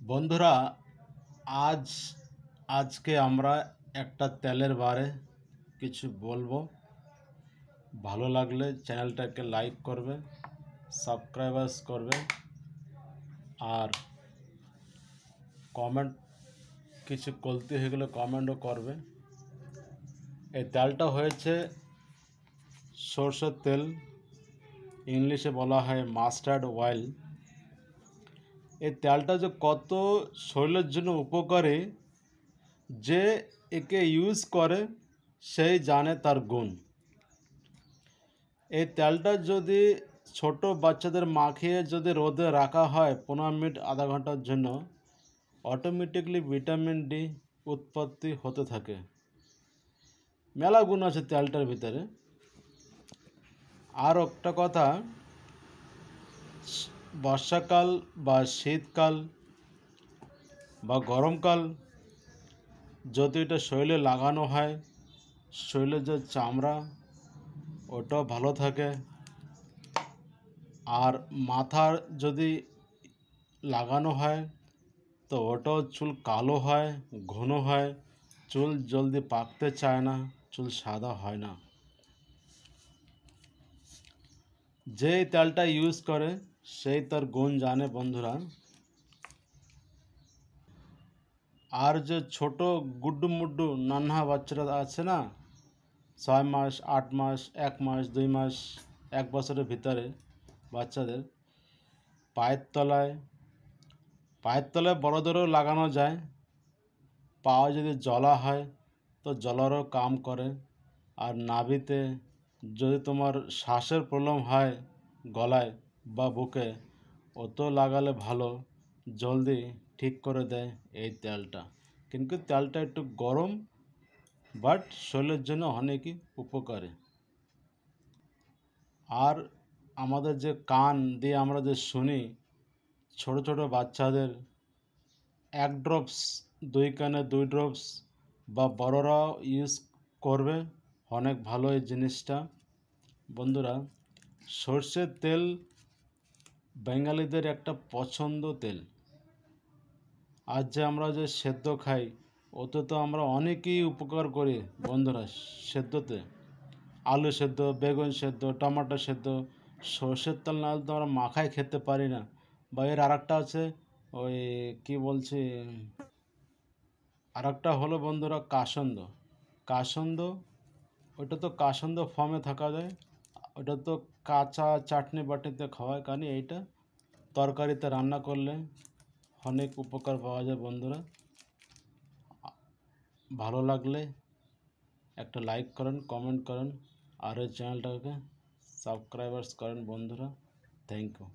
বন্ধুরা, আজ আজকে আমরা একটা তেলের বারে কিছু বলবো। ভালো লাগলে চ্যানেলটাকে লাইক করবে, সাবস্ক্রাইবার্স করবে আর কমেন্ট কিছু গলতি হয়ে গেলে কমেন্টও করবে। এই তেলটা হয়েছে সরষের তেল, ইংলিশে বলা হয় মাস্টার্ড অয়েল। এই তেলটা যে কত শরীরের জন্য উপকারী, যে একে ইউজ করে সেই জানে তার গুণ। এই তেলটা যদি ছোট বাচ্চাদের মাখিয়ে যদি রোদে রাখা হয় 15 মিনিট আধা ঘন্টার জন্য, অটোমেটিকলি ভিটামিন ডি উৎপত্তি হতে থাকে। মেলা গুণ আছে তেলটার ভিতরে। আর একটা কথা, বর্ষাকাল বা শীতকাল বা গরমকাল যদি এটা শরীরে লাগানো হয়, শরীরের যে চামড়া ওটাও ভালো থাকে। আর মাথার যদি লাগানো হয় তো ওটাও চুল কালো হয়, ঘন হয়, চুল জলদি পাকতে চায় না, চুল সাদা হয় না। যেই তেলটা ইউজ করে সেই তার গুণ জানে বন্ধুরা। আর যে ছোট গুড্ডু মুড্ডু নান্হা বাচ্চারা আছে না, 6 মাস 8 মাস 1 মাস 2 মাস 1 বছরের ভিতরে বাচ্চাদের পায়ের তলায় বড়দেরও লাগানো যায়। পা যদি জ্বলা হয় তো জ্বলারও কাম করে। আর নাভিতে যদি তোমার শ্বাসের প্রবলেম হয়, গলায় বা বুকে, ওতো লাগালে ভালো, জলদি ঠিক করে দেয় এই তেলটা। কিন্তু তেলটা একটু গরম, বাট শরীরের জন্য অনেকই উপকারী। আর আমাদের যে কান দিয়ে আমরা যে শুনি, ছোট ছোট বাচ্চাদের 1 ড্রপস, 2 কানে 2 ড্রপস বা বড়রাও ইউজ করবে, অনেক ভালো এই জিনিসটা। বন্ধুরা, সর্ষের তেল বাঙালিদের একটা পছন্দ তেল। আর যে আমরা যে সেদ্ধ খাই, ওতে তো আমরা অনেকই উপকার করি বন্ধুরা। সেদ্ধতে আলু সেদ্ধ, বেগুন সেদ্ধ, টমেটো সেদ্ধ, সর্ষের তেল না হলে তো আমরা মাখাই খেতে পারি না। বা এর আরেকটা আছে, ওই কি বলছি, আরেকটা হলো বন্ধুরা কাসন্দ। ওটা তো কাসন্দ ফর্মে থাকা যায়, ওটা তো কাঁচা চাটনি বাটিতে খাওয়ায়। কারণ এইটা তরকারিতে রান্না করলে অনেক উপকার পাওয়া যায় বন্ধুরা। ভালো লাগলে একটা লাইক করেন, কমেন্ট করেন আর এই চ্যানেলটাকে সাবস্ক্রাইবার্স করেন বন্ধুরা। Thank you.